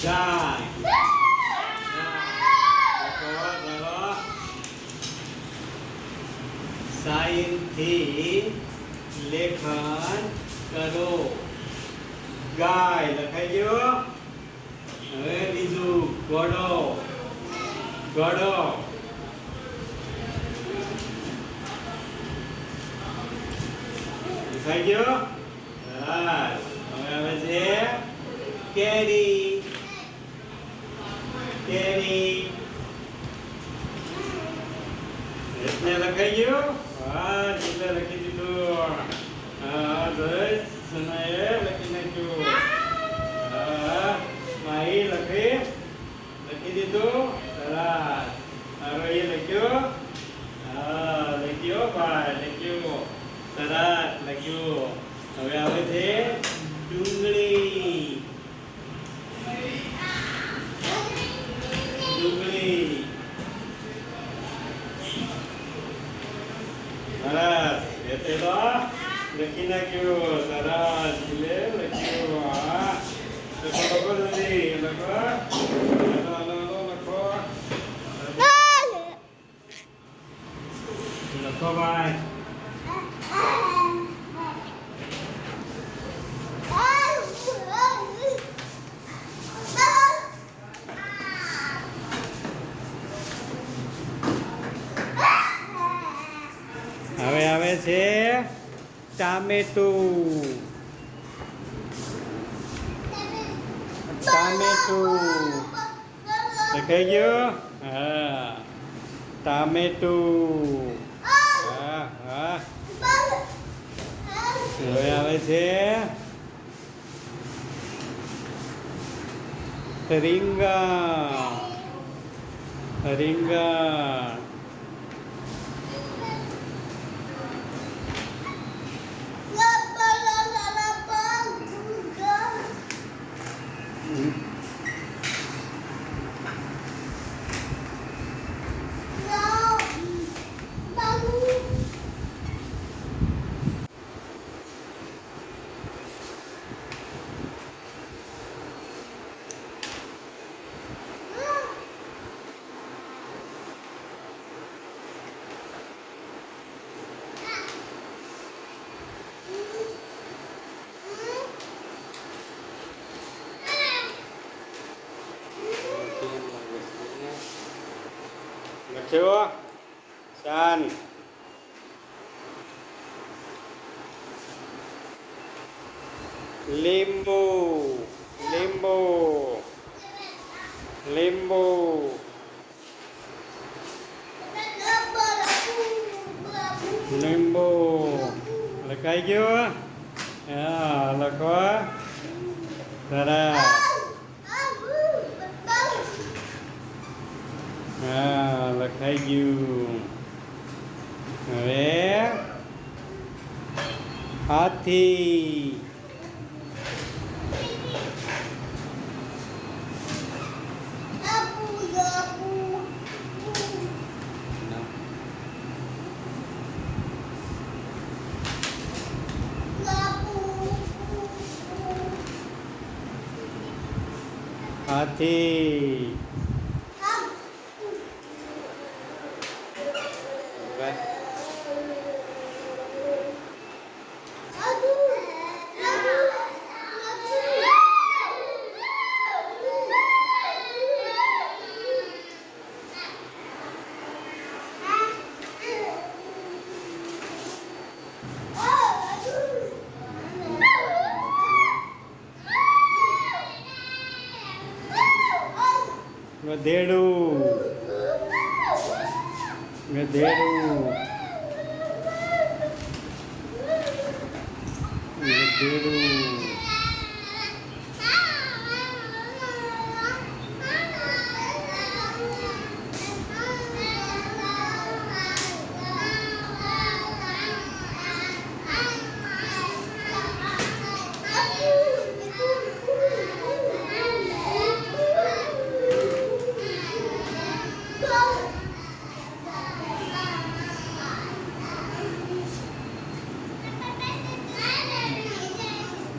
ગાય સાઈનથી લેખન કરો. ગાય લખાઈ ગયો. હવે બીજું ઘોડો. ઘોડો લખાઈ ગયો. હવે આવે છે કેરી. કેરી એટલે લખાઈ ગયું. હા એટલે લખી દીધું. હા બસ સનાએ લખી નાખ્યું. હા માહી લખી દીધું. સરસ. હવે એ લખ્યું. હા લખ્યો ભાઈ લખ્યું. સરસ લખ્યું. હવે આવે છે ડુંગળી. ડુંગળી સરસ. એટલે તો લખી નાખ્યું. સરસ એટલે લખ્યું. હા લખો જલ્દી લખો. લખો ભાઈ. હવે આવે છે ટામેટું. ટામેટું લખાઈ ગયું. હા ટામેટું. હા હા. હવે આવે છે રીંગણ. રીંગણ લખ્યો. શાન. લીંબુ. લીંબુ. લીંબુ લીંબુ લખાઈ ગયો. હા લખો. સરસ. હા લખાઈ ગયું. હવે હાથી. હાથી. ગધેડું. ગધેડું. ગધેડું.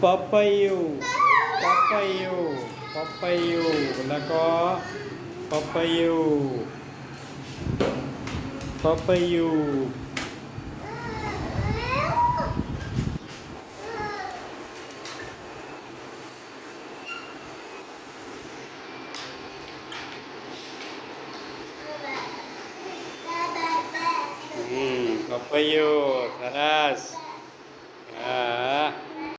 પપૈયું. પપૈયું પપૈયું લખો પપૈયું પપૈયું પપૈયું સરસ